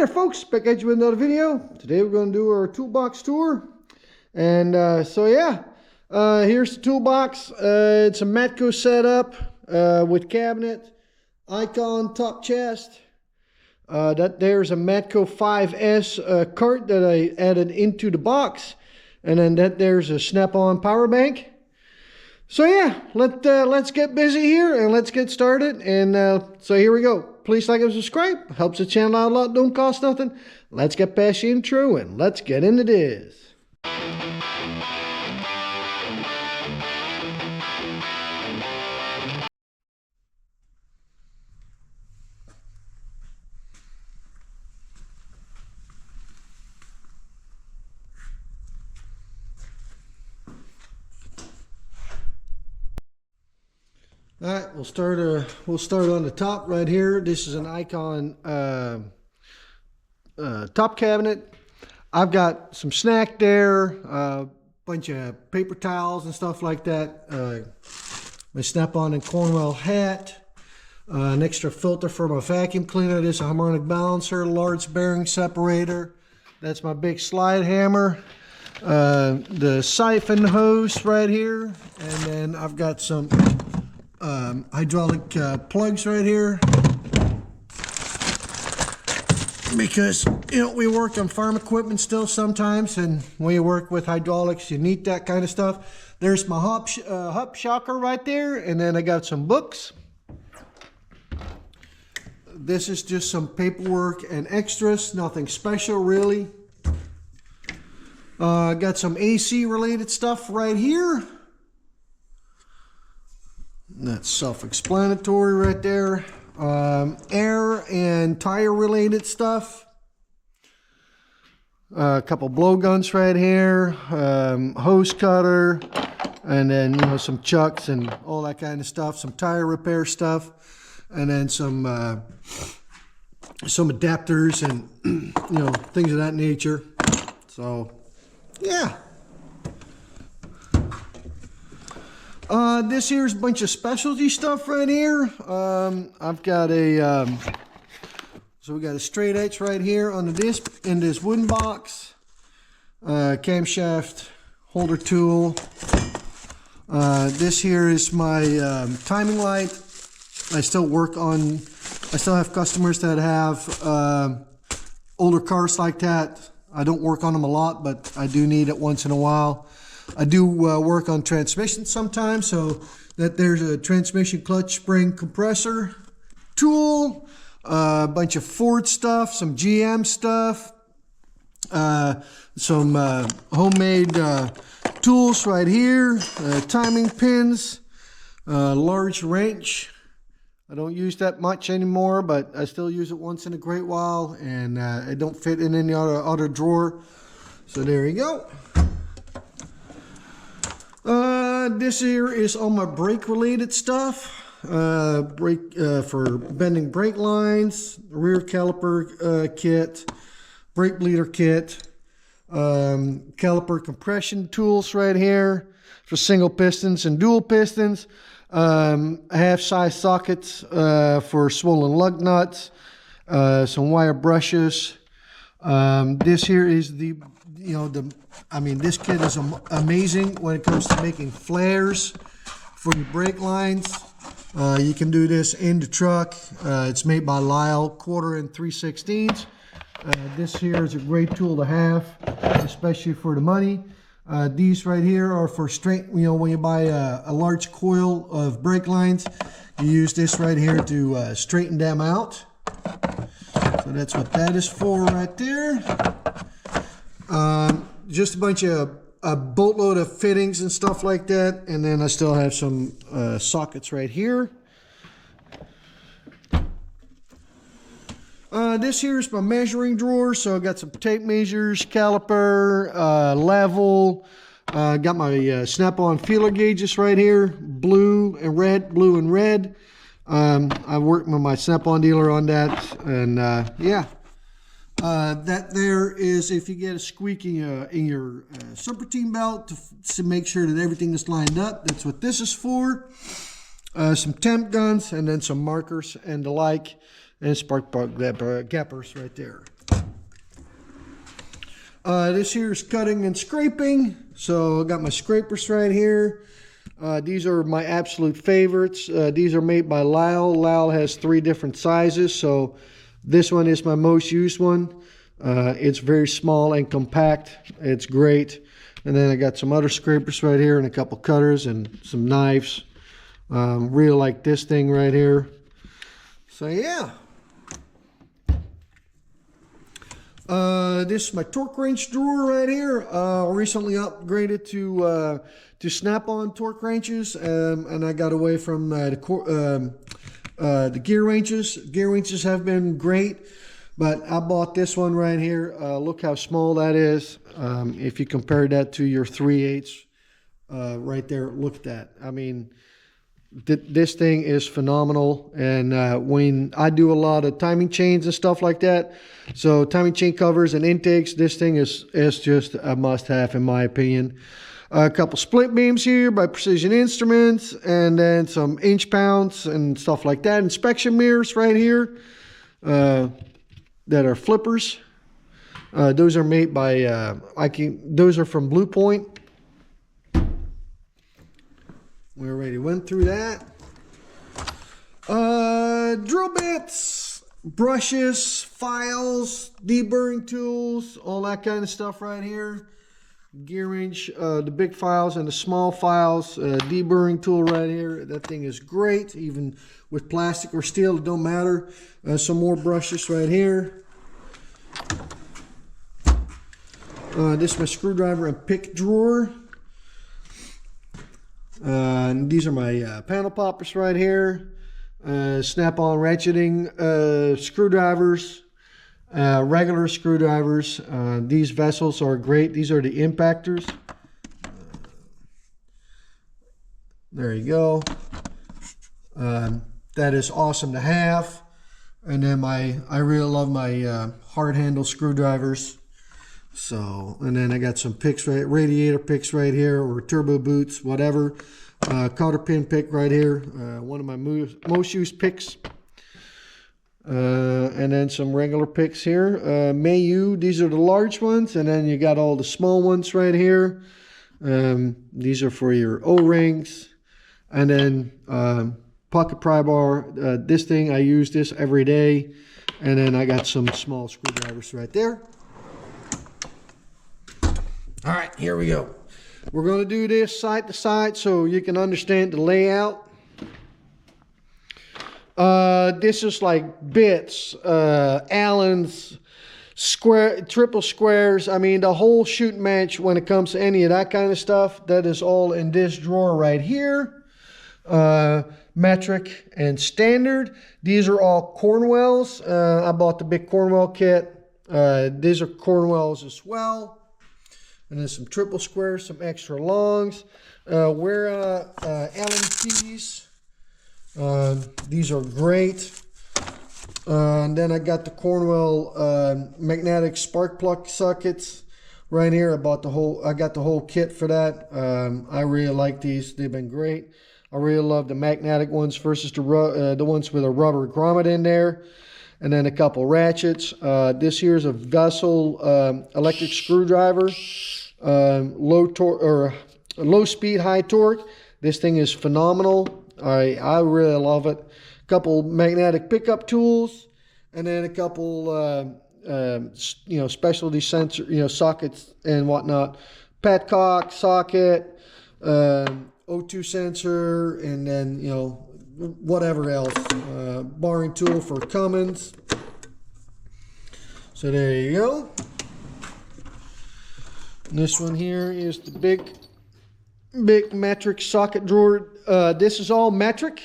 there folks, back at you with another video. Today we're going to do our toolbox tour. And here's the toolbox. It's a matco setup with cabinet, icon, top chest. There's a Matco 5S cart that I added into the box. And then there's a snap-on power bank. So yeah, let's get busy here and let's get started. And so here we go. Please like and subscribe. Helps the channel out a lot. Don't cost nothing. Let's get past the intro and let's get into this. All right, we'll start on the top right here. This is an icon top cabinet. I've got some snack there, a bunch of paper towels and stuff like that. My snap-on and Cornwell hat, an extra filter for my vacuum cleaner. This is a harmonic balancer, large bearing separator. That's my big slide hammer. The siphon hose right here, and then I've got some hydraulic plugs right here, because we work on farm equipment still sometimes, and when you work with hydraulics you need that kind of stuff. There's my hub shocker right there, and then I got some books. This is just some paperwork and extras, nothing special really. Got some AC related stuff right here. That's self-explanatory right there. Air and tire related stuff. A couple blowguns right here. Hose cutter. And then, some chucks and all that kind of stuff. Some tire repair stuff. And then some adapters and, things of that nature. So, yeah. This here's a bunch of specialty stuff right here. I've got so we got a straight edge right here on the disc in this wooden box. Camshaft holder tool. This here is my timing light. I still have customers that have older cars like that. I don't work on them a lot, but I do need it once in a while. I do work on transmission sometimes, so that there's a transmission clutch spring compressor tool, a bunch of Ford stuff, some GM stuff, some homemade tools right here, timing pins, large wrench. I don't use that much anymore, but I still use it once in a great while, and it don't fit in any other drawer. So there you go. This here is all my brake related stuff. Brake for bending brake lines, rear caliper kit, brake bleeder kit, caliper compression tools right here for single pistons and dual pistons, half size sockets for swollen lug nuts, some wire brushes. This here is this kit is amazing when it comes to making flares for your brake lines. You can do this in the truck. It's made by Lyle, 1/4 and 3/16. This here is a great tool to have, especially for the money. These right here are for straight, when you buy a large coil of brake lines, you use this right here to straighten them out. So that's what that is for right there. Just a bunch of a boatload of fittings and stuff like that, and then I still have some sockets right here. This here is my measuring drawer, so I got some tape measures, caliper, level. Got my snap-on feeler gauges right here, blue and red. I worked with my snap-on dealer on that, and yeah. That there is if you get a squeak in your serpentine belt to make sure that everything is lined up. That's what this is for. Some temp guns, and then some markers and the like, and spark plug gappers right there. This here is cutting and scraping. So I got my scrapers right here. These are my absolute favorites. These are made by Lyle. Lyle has 3 different sizes. So this one is my most used one. It's very small and compact. It's great. And then I got some other scrapers right here and a couple cutters and some knives. Really like this thing right here. So yeah. This is my torque wrench drawer right here. Recently upgraded to snap-on torque wrenches, and I got away from the gear wrenches. Gear wrenches have been great, but I bought this one right here. Look how small that is. If you compare that to your 3/8 right there, look at that. I mean, this thing is phenomenal. And when I do a lot of timing chains and stuff like that, so timing chain covers and intakes, this thing is just a must-have in my opinion. A couple split beams here by Precision Instruments, and then some inch pounds and stuff like that. Inspection mirrors right here that are flippers. Those are made by those are from Blue Point. We already went through that. Drill bits, brushes, files, deburring tools, all that kind of stuff right here. Gear wrench, the big files and the small files, deburring tool right here. That thing is great, even with plastic or steel, it don't matter. Some more brushes right here. This is my screwdriver and pick drawer. And these are my panel poppers right here. Snap-on ratcheting screwdrivers, regular screwdrivers. These vessels are great. These are the impactors. There you go. That is awesome to have. And then I really love my hard handle screwdrivers. So, and then I got some picks, radiator picks right here, or turbo boots, whatever. Cotter pin pick right here, one of my most used picks. And then some regular picks here. Mayu, these are the large ones, and then you got all the small ones right here. These are for your O-rings. And then pocket pry bar. This thing, I use this every day. And then I got some small screwdrivers right there. All right, here we go. We're going to do this side to side so you can understand the layout. This is like bits, Allens, triple squares. I mean, the whole shooting match when it comes to any of that kind of stuff, that is all in this drawer right here. Metric and standard. These are all Cornwells. I bought the big Cornwell kit. These are Cornwells as well. And then some triple squares, some extra longs. Allen keys. These are great. And then I got the Cornwell magnetic spark plug sockets right here. I got the whole kit for that. I really like these. They've been great. I really love the magnetic ones versus the ones with a rubber grommet in there. And then a couple ratchets. This here is a Vessel electric screwdriver. Low speed, high torque. This thing is phenomenal. I really love it. A couple magnetic pickup tools, and then a couple specialty sensor sockets and whatnot. Petcock socket, O2 sensor, and then whatever else. Barring tool for Cummins. So there you go. This one here is the big metric socket drawer. This is all metric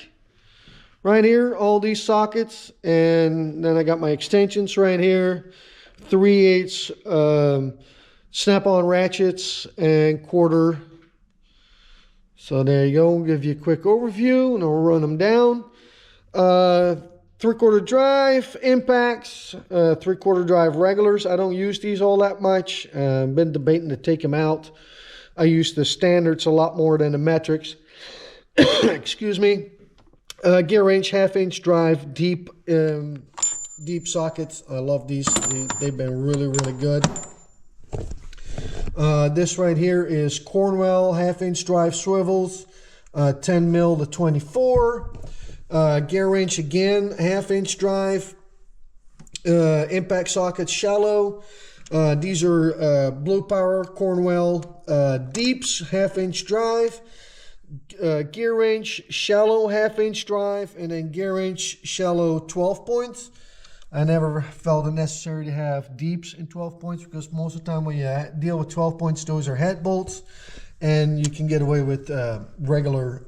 right here, all these sockets. And then I got my extensions right here, 3/8 snap-on ratchets and quarter. So there you go. I'll give you a quick overview and I'll run them down. 3/4 drive impacts, 3/4 drive regulars. I don't use these all that much. Been debating to take them out. I use the standards a lot more than the metrics. Excuse me. Gear wrench 1/2-inch drive deep sockets. I love these. They've been really, really good. This right here is Cornwell 1/2-inch drive swivels, 10 mil to 24. Gear wrench again, 1/2-inch drive. Impact sockets shallow. These are Blue Power Cornwell deeps, 1/2-inch drive. Gear wrench shallow 1/2-inch drive, and then gear wrench shallow 12 points. I never felt it necessary to have deeps in 12 points because most of the time when you deal with 12 points, those are head bolts, and you can get away with regular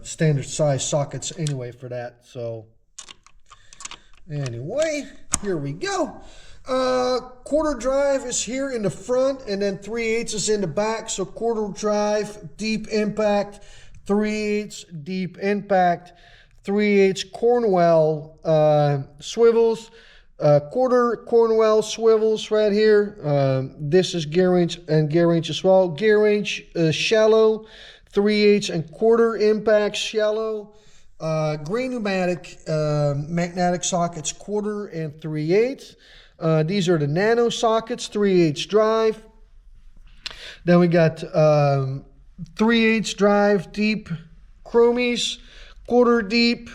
standard size sockets anyway for that. So anyway, here we go. Quarter drive is here in the front, and then 3/8 is in the back. So quarter drive, deep impact, 3/8 deep impact, 3/8 Cornwell swivels, quarter Cornwell swivels right here. This is gear wrench and gear wrench as well. Gear wrench shallow, 3/8 and quarter impact shallow. Gray pneumatic magnetic sockets, quarter and 3/8. These are the nano sockets, 3/8 drive. Then we got 3/8 drive deep chromies, quarter deep.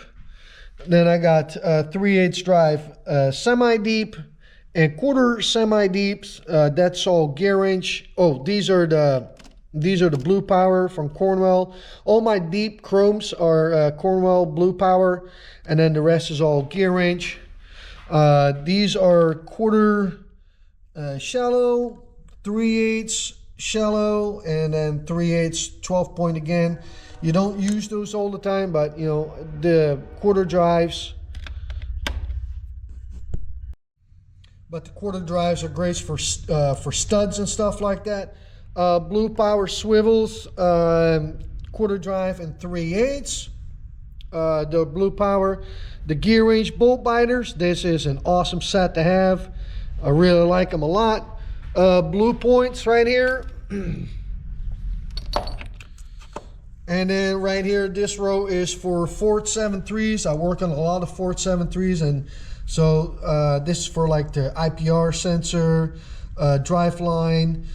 Then I got 3/8 drive semi-deep and quarter semi-deeps. That's all gear wrench. Oh, these are the Blue Power from Cornwell. All my deep chromes are Cornwell Blue Power, and then the rest is all gear wrench. These are quarter shallow, 3/8 shallow, and then 3/8 12 point again. You don't use those all the time, but you know, the quarter drives. But the quarter drives are great for studs and stuff like that. Blue Power swivels, quarter drive and 3/8. The Blue Power, the gear wrench bolt biters. This is an awesome set to have. I really like them a lot. Blue points right here. And then right here, this row is for Ford 7.3s. I work on a lot of Ford 7.3s, and so this is for like the IPR sensor, drive line.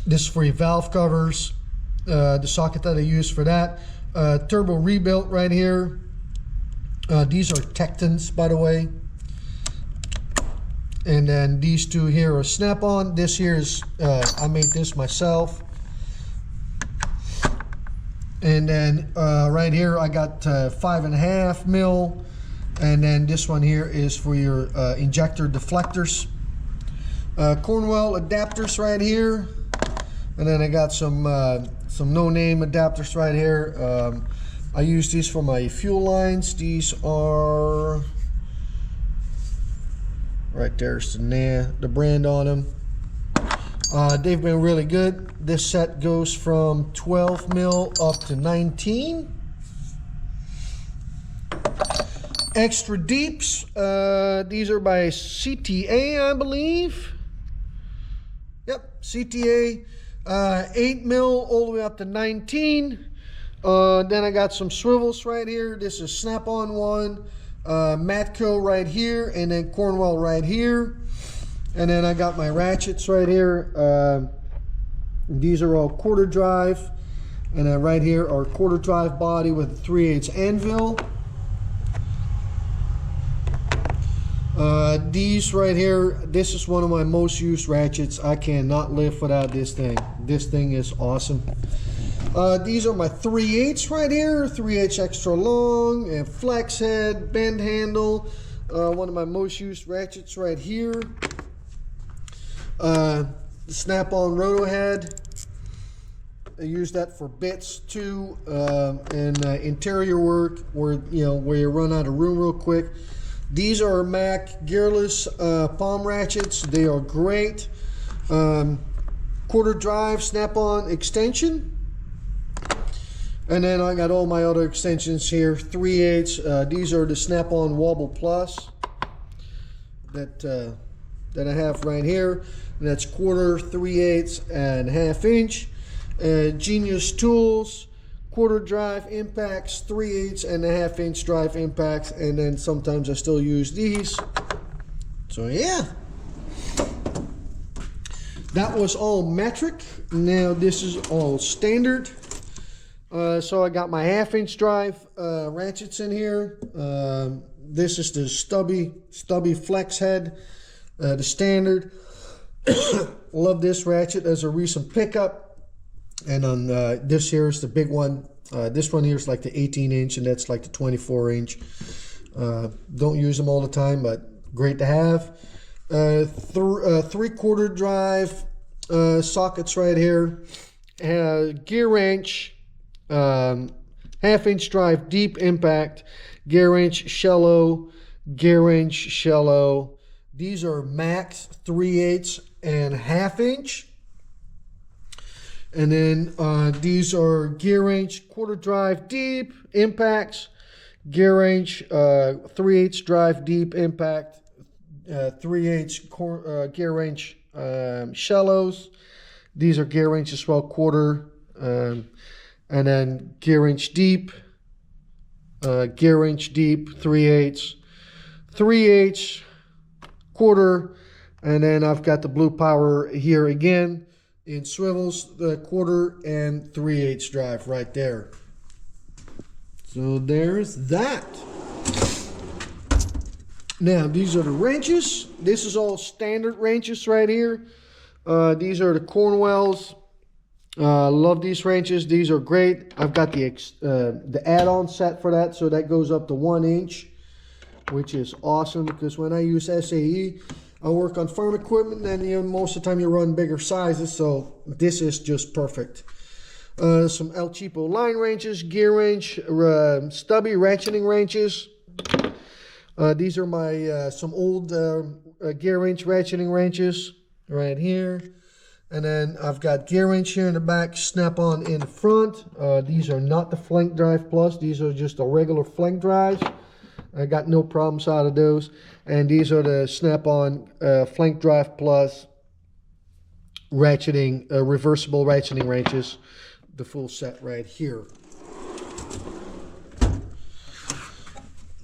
This is for your valve covers, the socket that I use for that. Turbo rebuilt right here. These are Tectons, by the way. And then these two here are snap-on. This here is, I made this myself. And then right here I got 5.5 mil, and then this one here is for your injector deflectors. Cornwell adapters right here, and then I got some no-name adapters right here. I use these for my fuel lines. These are right there's the brand on them. They've been really good. This set goes from 12 mil up to 19. Extra deeps. These are by CTA, I believe. Yep, CTA. 8 mil all the way up to 19. Then I got some swivels right here. This is snap-on one. Matco right here, and then Cornwell right here. And then I got my ratchets right here. These are all quarter drive. And then right here are quarter drive body with a 3/8 anvil. These right here, this is one of my most used ratchets. I cannot live without this thing. This thing is awesome. These are my 3/8 right here. 3/8 extra long and flex head, bend handle. One of my most used ratchets right here. Snap-on roto head. I use that for bits too, and interior work where you run out of room real quick. These are Mac gearless palm ratchets. They are great. Quarter drive snap-on extension. And then I got all my other extensions here. 3/8. These are the snap-on Wobble Plus that I have right here. And that's quarter, 3/8, and 1/2 inch. Genius Tools, quarter drive impacts, 3/8 and 1/2 inch drive impacts, and then sometimes I still use these. So yeah. That was all metric. Now this is all standard. So I got my 1/2-inch drive ratchets in here. This is the stubby flex head, the standard. Love this ratchet as a recent pickup. And on this here is the big one. This one here is like the 18-inch, and that's like the 24-inch. Don't use them all the time, but great to have. 3/4 drive sockets right here. Gear wrench, 1/2-inch drive deep impact, gear wrench shallow, gear wrench shallow. These are max 3/8 and 1/2-inch. And then these are gear wrench 1/4 drive deep impacts, gear wrench 3/8 drive deep impact, 3/8 gear wrench shallows. These are gear wrench as well, 1/4, and then gear wrench deep, 3/8, 3/8, 1/4, and then I've got the blue power here again in swivels, the 1/4 and 3/8 drive right there. So there's that. Now these are the wrenches. This is all standard wrenches right here. These are the Cornwells. Love these wrenches. These are great. I've got the add-on set for that, so that goes up to 1 inch, which is awesome because when I use SAE, I work on farm equipment, and most of the time you run bigger sizes, so this is just perfect. Some El Cheapo line wrenches, gear wrench, stubby ratcheting wrenches. These are my some old gear wrench ratcheting wrenches right here. And then I've got gear wrench here in the back, snap-on in the front. These are not the flank drive plus. These are just the regular flank drives. I got no problems out of those. And these are the snap-on flank drive plus ratcheting, reversible ratcheting wrenches. The full set right here.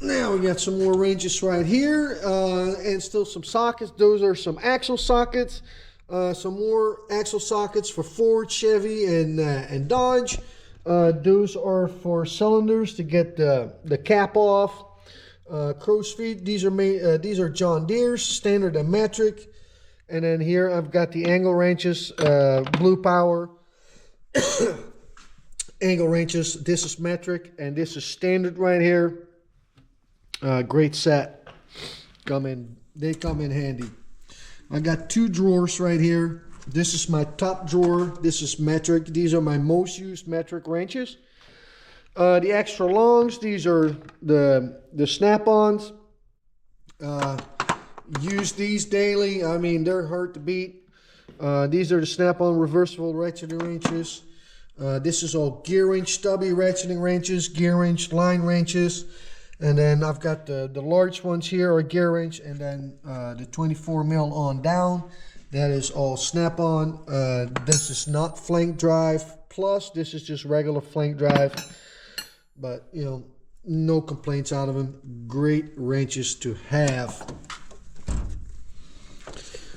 Now we got some more wrenches right here, and still some sockets. Those are some axle sockets. Some more axle sockets for Ford, Chevy, and Dodge. Those are for cylinders to get the cap off. Crow's feet. These are John Deere's, standard and metric. And then here I've got the angle wrenches, blue power. Angle wrenches. This is metric, and this is standard right here. Great set. They come in handy. I got 2 drawers right here. This is my top drawer. This is metric. These are my most used metric wrenches. The extra longs, these are the snap-ons. Use these daily. I mean, they're hard to beat. These are the snap-on reversible ratcheting wrenches. This is all gear wrench stubby ratcheting wrenches, gear wrench line wrenches. And then I've got the large ones here are gear wrench, and then the 24 mil on down. That is all snap-on. This is not flank drive plus. This is just regular flank drive. But, no complaints out of them. Great wrenches to have.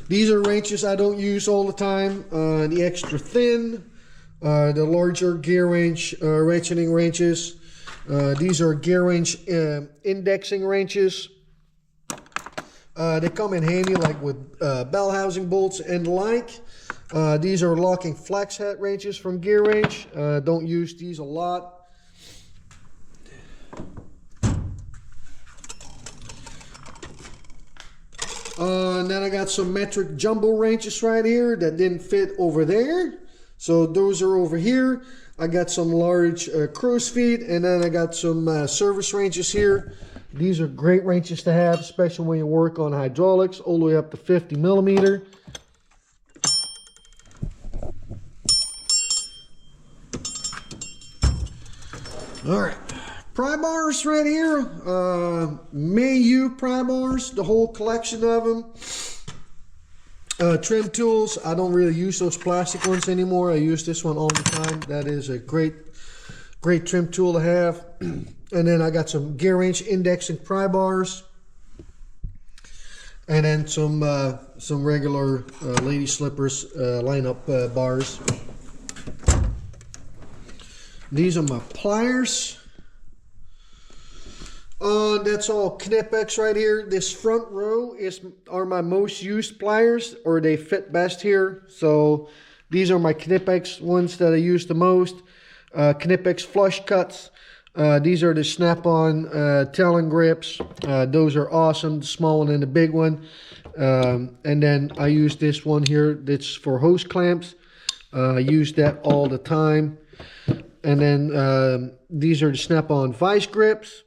These are wrenches I don't use all the time. The extra thin, the larger gear wrench ratcheting wrenches. These are gear wrench indexing wrenches. They come in handy like with bell housing bolts and the like. These are locking flex head wrenches from Gear Wrench. Don't use these a lot. And then I got some metric jumbo wrenches right here that didn't fit over there. So those are over here. I got some large crow's feet, and then I got some service wrenches here. These are great wrenches to have, especially when you work on hydraulics, all the way up to 50 millimeter. All right, pry bars right here. Mayu pry bars, the whole collection of them. Trim tools, I don't really use those plastic ones anymore. I use this one all the time. That is a great trim tool to have. And then I got some Gear Wrench indexing pry bars. And then some regular lady slippers, line-up bars. These are my pliers. That's all Knipex right here. This front row are my most used pliers, or they fit best here. So these are my Knipex ones that I use the most. Knipex flush cuts. These are the snap-on Talon grips. Those are awesome, the small one and the big one. And then I use this one here. That's for hose clamps. I use that all the time. And then these are the snap-on vice grips.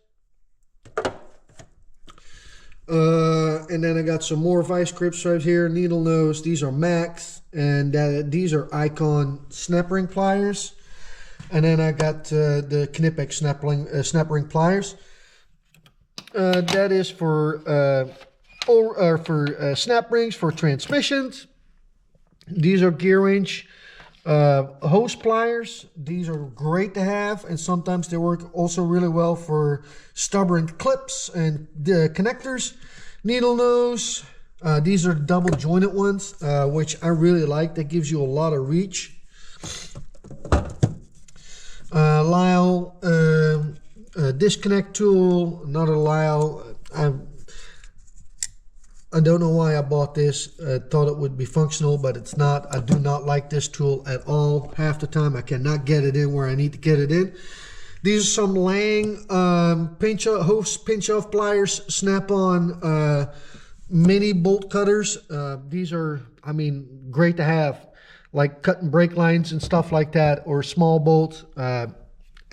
And then I got some more vice grips right here, needle nose. These are Max, and these are Icon snap ring pliers. And then I got the Knipex snap ring pliers. That is for snap rings for transmissions. These are gearwrench hose pliers. These are great to have, and sometimes they work also really well for stubborn clips and connectors. Needle nose. These are double jointed ones, which I really like. That gives you a lot of reach. Lyle disconnect tool, another Lyle. I don't know why I bought this. I thought it would be functional, but it's not. I do not like this tool at all. Half the time I cannot get it in where I need to get it in. These are some Lang hose pinch-off pliers, snap-on mini bolt cutters. These are, I mean, great to have, like cutting brake lines and stuff like that, or small bolts.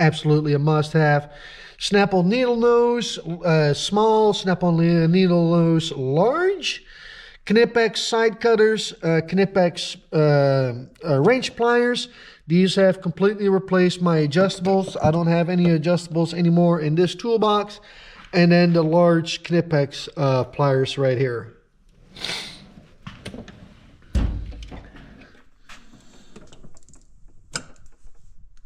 Absolutely a must-have. Snap-on needle nose, small. Snap-on needle nose, large. Knipex side cutters, Knipex wrench pliers. These have completely replaced my adjustables. I don't have any adjustables anymore in this toolbox. And then the large Knipex pliers right here.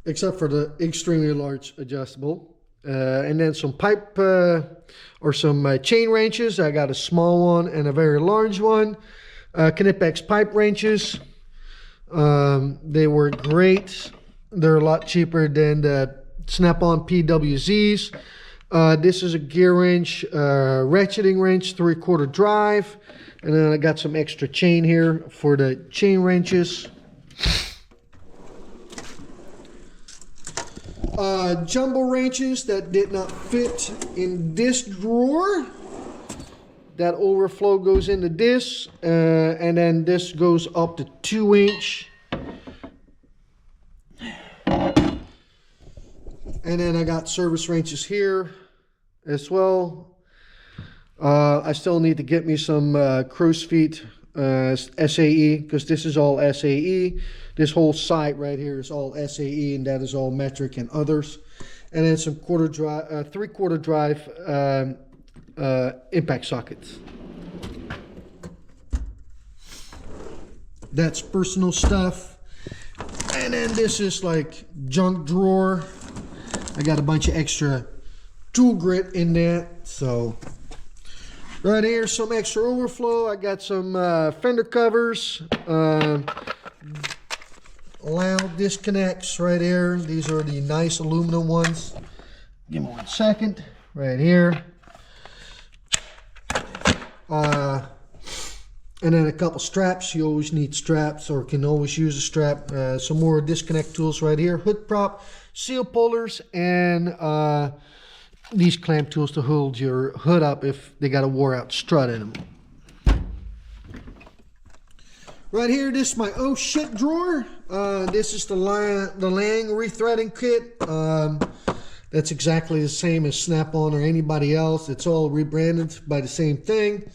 Except for the extremely large adjustable. And then some pipe or some chain wrenches. I got a small one and a very large one. Knipex pipe wrenches. They were great. They're a lot cheaper than the snap-on PWZs. This is a gear wrench, ratcheting wrench, 3/4 drive. And then I got some extra chain here for the chain wrenches. Jumbo wrenches that did not fit in this drawer. That overflow goes into this, and then this goes up to 2-inch. And then I got service wrenches here as well. I still need to get me some crow's feet SAE, because this is all SAE. This whole site right here is all SAE, and that is all metric and others. And then some 3/4 drive impact sockets. That's personal stuff. And then this is like junk drawer. I got a bunch of extra tool grit in there. So right here, some extra overflow. I got some fender covers. Loud disconnects right here. These are the nice aluminum ones. Give me 1 second. Right here. And then a couple straps. You always need straps, or can always use a strap. Some more disconnect tools right here. Hood prop, seal pullers, and these clamp tools to hold your hood up if they got a wore out strut in them. Right here, this is my oh shit drawer. This is the Lang rethreading kit. That's exactly the same as Snap-on or anybody else. It's all rebranded by the same thing.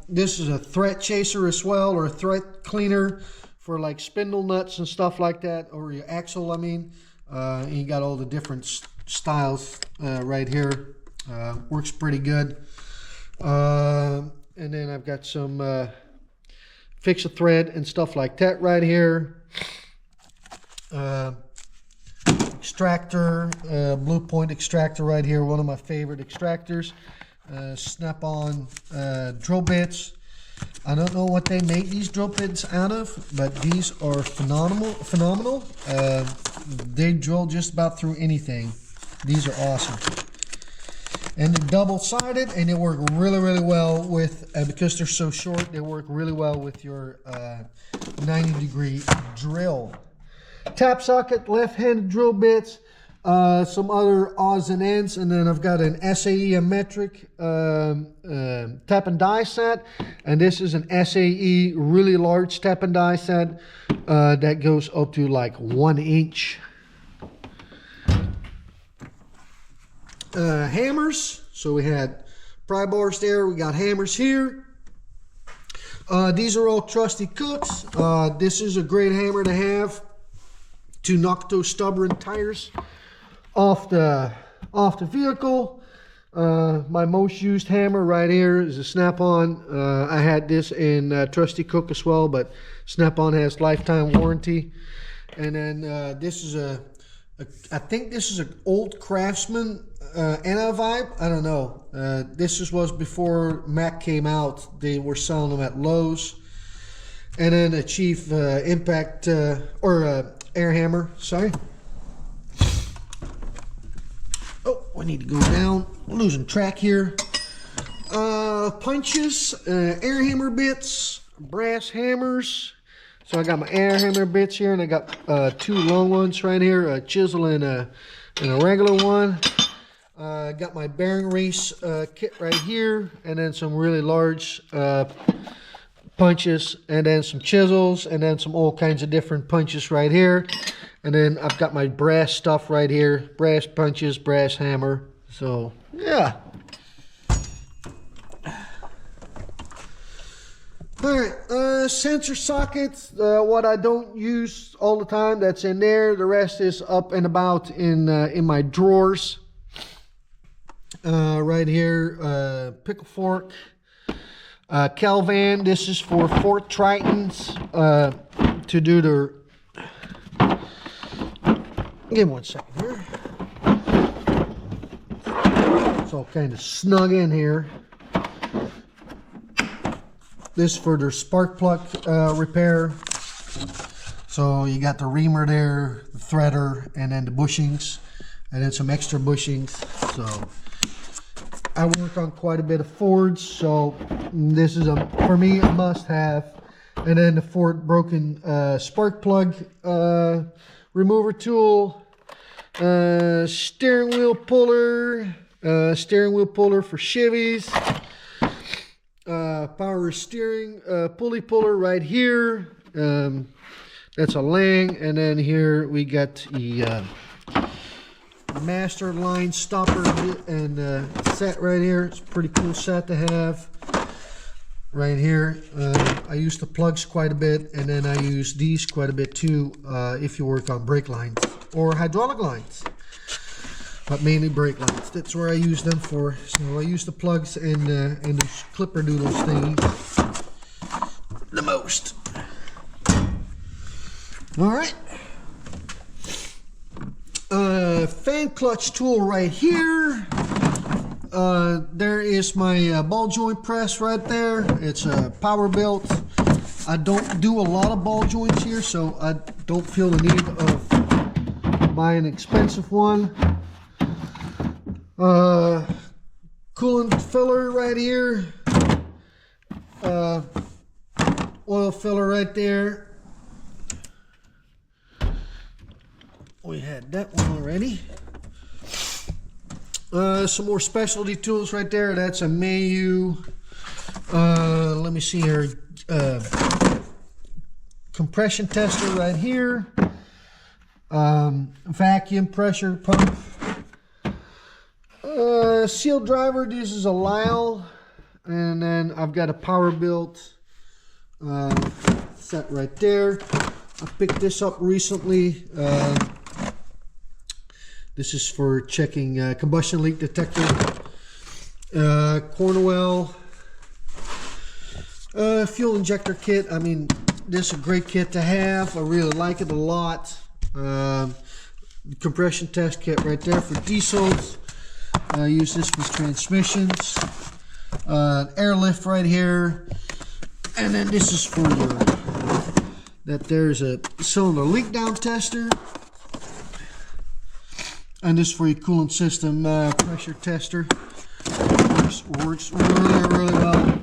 This is a thread chaser as well, or a thread cleaner for like spindle nuts and stuff like that, or your axle, I mean. And you got all the different styles right here. Works pretty good. And then I've got some fix a thread and stuff like that right here. Extractor, blue point extractor right here, one of my favorite extractors. snap-on drill bits. I don't know what they make these drill bits out of, but these are phenomenal. They drill just about through anything. These are awesome. And they're double-sided, and they work really well with, because they're so short, they work really well with your 90-degree drill. Tap socket, left-handed drill bits, some other odds and ends, and then I've got an SAE, a metric tap and die set, and this is an SAE really large tap and die set that goes up to like 1 inch. Hammers, so we had pry bars there, we got hammers here. These are all trusty Cooks. This is a great hammer to have to knock those stubborn tires off the vehicle. My most used hammer right here is a Snap-on. I had this in trusty Cook as well, but Snap-on has lifetime warranty. And then this is I think this is an old Craftsman Anti-Vibe. I don't know. This was before Mac came out. They were selling them at Lowe's. And then a Chief Impact air hammer. Sorry. Oh, I need to go down. I'm losing track here. Punches, air hammer bits, brass hammers. So I got my air hammer bits here, and I got 2 long ones right here, a chisel and a regular one. Got my bearing race kit right here, and then some really large punches, and then some chisels, and then some all kinds of different punches right here. And then I've got my brass stuff right here, brass punches, brass hammer. So yeah. Alright, sensor sockets, what I don't use all the time, that's in there. The rest is up and about in my drawers. Right here, pickle fork. Calvan, this is for Fort Tritons to do their... Give me 1 second here. It's all kind of snug in here. This is for their spark plug repair. So you got the reamer there, the threader, and then the bushings, and then some extra bushings. So I work on quite a bit of Fords, so this is for me a must-have. And then the Ford broken spark plug remover tool, steering wheel puller for Chevys. Power steering pulley puller right here. That's a Lang, and then here we got the master line stopper and set right here. It's a pretty cool set to have right here. I use the plugs quite a bit, and then I use these quite a bit too if you work on brake lines or hydraulic lines, but mainly brake lines. That's where I use them for. So I use the plugs and the clipper doodles thing the most. All right. Fan clutch tool right here. There is my ball joint press right there. It's a power built. I don't do a lot of ball joints here, so I don't feel the need of buying an expensive one. Coolant filler right here. Oil filler right there. We had that one already. Some more specialty tools right there. That's a Mayu. Let me see here. Compression tester right here. Vacuum pressure pump. Seal driver. This is a Lyle. And then I've got a power built set right there. I picked this up recently. This is for checking combustion leak detector. Cornwell fuel injector kit. I mean, this is a great kit to have. I really like it a lot. Compression test kit right there for diesels. I use this for transmissions. Airlift right here. And then this is for there's a cylinder leak down tester. And this is for your coolant system pressure tester. Works really, really well.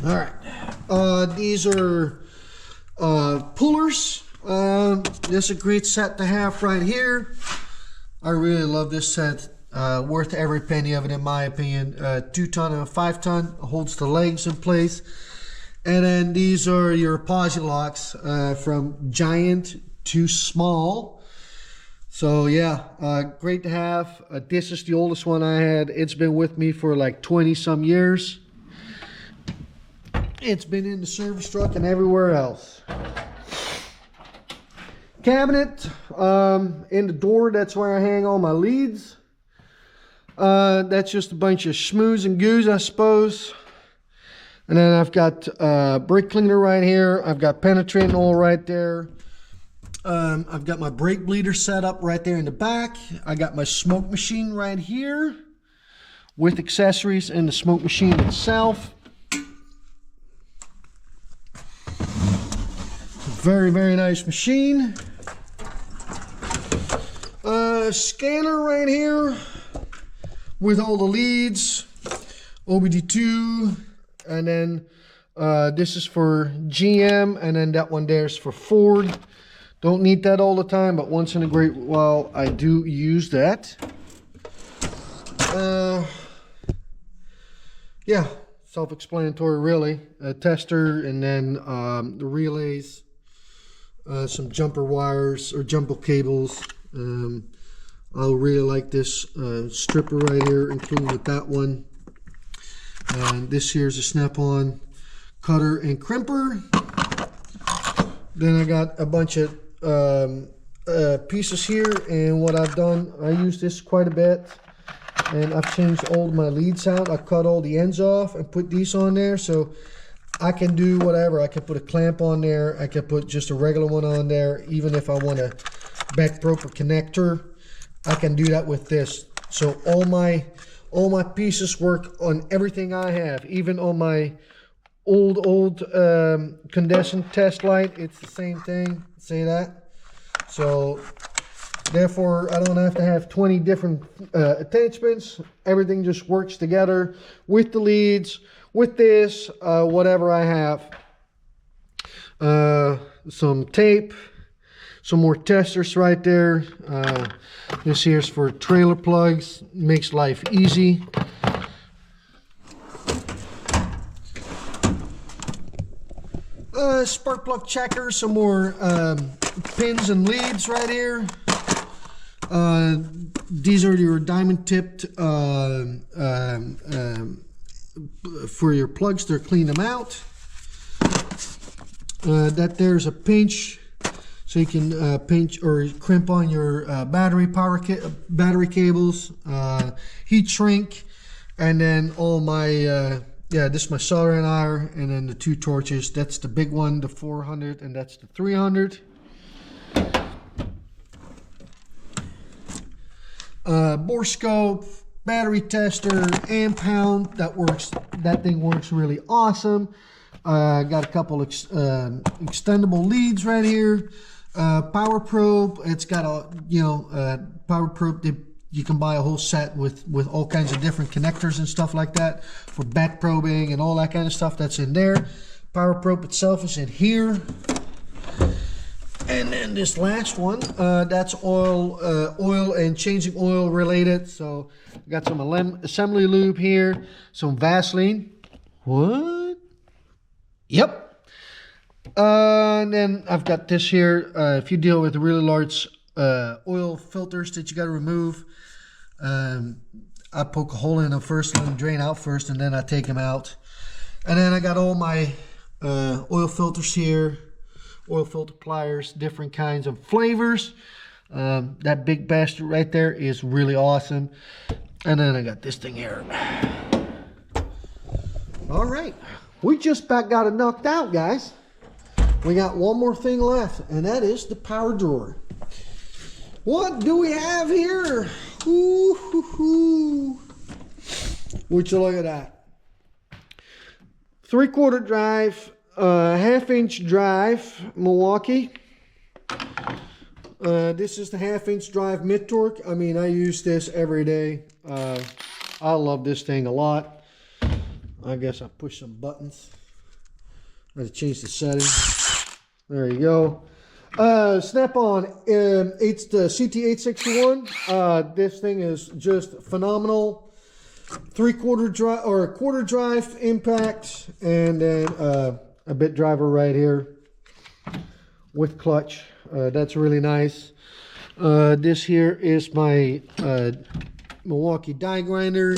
Alright. These are pullers. This is a great set to have right here. I really love this set. Worth every penny of it in my opinion. 2-ton and a 5-ton holds the legs in place. And then these are your posi locks from giant to small. So yeah, great to have. This is the oldest one I had. It's been with me for like 20 some years. It's been in the service truck and everywhere else. Cabinet in the door, that's where I hang all my leads. That's just a bunch of schmooze and goos, I suppose. And then I've got brake cleaner right here. I've got penetrating oil right there. I've got my brake bleeder set up right there in the back. I got my smoke machine right here with accessories and the smoke machine itself. Very, very nice machine. Scanner right here with all the leads, OBD2, and then this is for GM, and then that one there is for Ford. Don't need that all the time, but once in a great while I do use that. Yeah, self-explanatory really. A tester, and then the relays, some jumper wires or jumper cables. I really like this stripper right here, including with that one. And this here's a snap-on cutter and crimper. Then I got a bunch of pieces here, and what I've done, I use this quite a bit, and I've changed all of my leads out. I cut all the ends off and put these on there, so I can do whatever. I can put a clamp on there, I can put just a regular one on there. Even if I want a back probe or connector, I can do that with this. So all my pieces work on everything I have, even on my old condensing test light. It's the same thing. See that? So therefore I don't have to have 20 different attachments. Everything just works together with the leads, with this, whatever I have. Some tape, some more testers right there. This here's for trailer plugs, makes life easy. Spark plug checker, some more pins and leads right here. These are your diamond tipped for your plugs to clean them out. That there's a pinch, so you can pinch or crimp on your battery cables, heat shrink, and then all my this is my soldering iron, and then the 2 torches. That's the big one, the 400, and that's the 300. Bore scope, battery tester, amp pound. That thing works really awesome. Got a couple extendable leads right here. Power probe. It's got a power probe. You can buy a whole set with all kinds of different connectors and stuff like that for back probing and all that kind of stuff. That's in there. Power probe itself is in here. And then this last one, that's oil and changing oil related. So I got some assembly lube here, some Vaseline. What? Yep. And then I've got this here. If you deal with really large oil filters that you got to remove, I poke a hole in them first, let them drain out first, and then I take them out. And then I got all my oil filters here, oil filter pliers, different kinds of flavors. That big bastard right there is really awesome. And then I got this thing here. All right, we just about got it knocked out, guys. We got one more thing left, and that is the power drawer. What do we have here? Ooh, hoo, hoo. Would you look at that? 3/4 drive, 1/2-inch drive, Milwaukee. This is the 1/2-inch drive mid-torque. I mean, I use this every day. I love this thing a lot. I guess I push some buttons. I have to change the settings. There you go. Snap-on. It's the CT861. This thing is just phenomenal. 3/4 drive or a 1/4 drive impact, and then a bit driver right here with clutch. That's really nice. This here is my Milwaukee die grinder,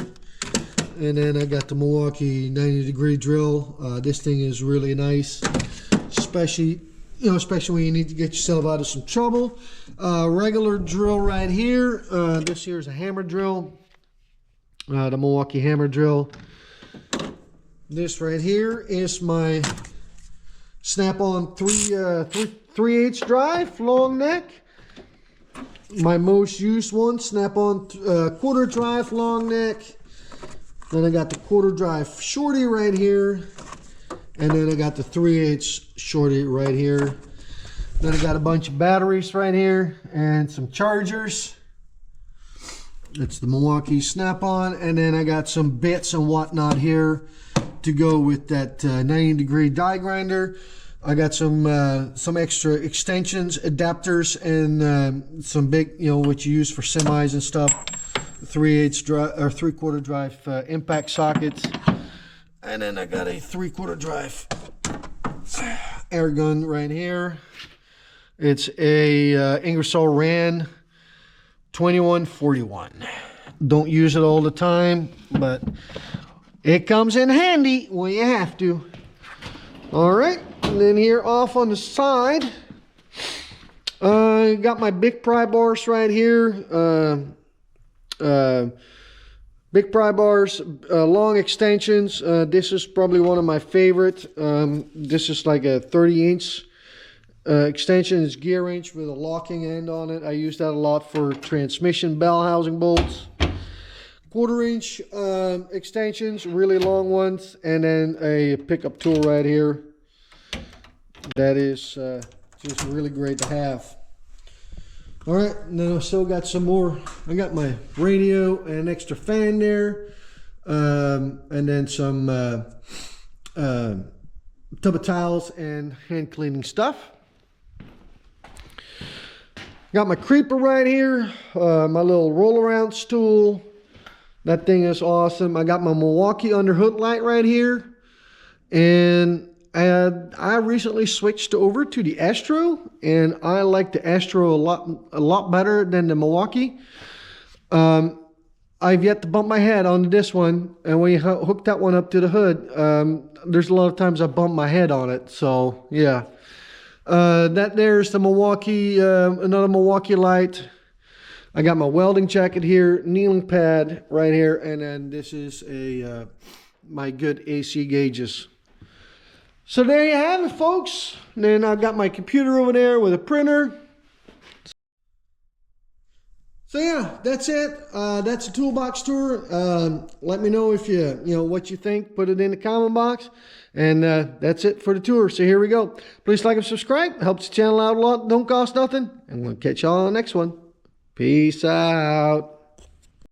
and then I got the Milwaukee 90-degree drill. This thing is really nice, especially when you need to get yourself out of some trouble. Regular drill right here. This here is a hammer drill. The Milwaukee hammer drill. This right here is my snap-on 3/8 drive, long neck. My most used one, snap-on 1/4 drive, long neck. Then I got the 1/4 drive shorty right here, and then I got the 3/8 shorty right here. Then I got a bunch of batteries right here and some chargers. It's the Milwaukee snap-on, and then I got some bits and whatnot here to go with that 90-degree die grinder. I got some extra extensions, adapters, and some big, what you use for semis and stuff. 3/8 drive or 3/4 drive impact sockets, and then I got a 3/4 drive air gun right here. It's a Ingersoll Rand 2141. Don't use it all the time, but it comes in handy when you have to. All right, and then here off on the side, I got my big pry bars right here. Big pry bars, long extensions. This is probably one of my favorite. This is like a 30-inch extension. Is gearwrench with a locking end on it. I use that a lot for transmission bell housing bolts. 1/4-inch extensions, really long ones, and then a pickup tool right here. That is just really great to have. All right, and then I still got some more. I got my radio and an extra fan there, and then some tub of towels and hand cleaning stuff. Got my creeper right here, my little roll around stool. That thing is awesome. I got my Milwaukee underhood light right here, and I recently switched over to the Astro, and I like the Astro a lot better than the Milwaukee. I've yet to bump my head on this one, and when you hook that one up to the hood, there's a lot of times I bump my head on it. So yeah, that there's the Milwaukee, another Milwaukee light. I got my welding jacket here, kneeling pad right here, and then this is a my good AC gauges. So there you have it, folks. And then I've got my computer over there with a printer. So yeah, that's it. That's a toolbox tour. Let me know if what you think. Put it in the comment box. And that's it for the tour. So here we go. Please like and subscribe. Helps the channel out a lot. Don't cost nothing. And we'll catch y'all on the next one. Peace out.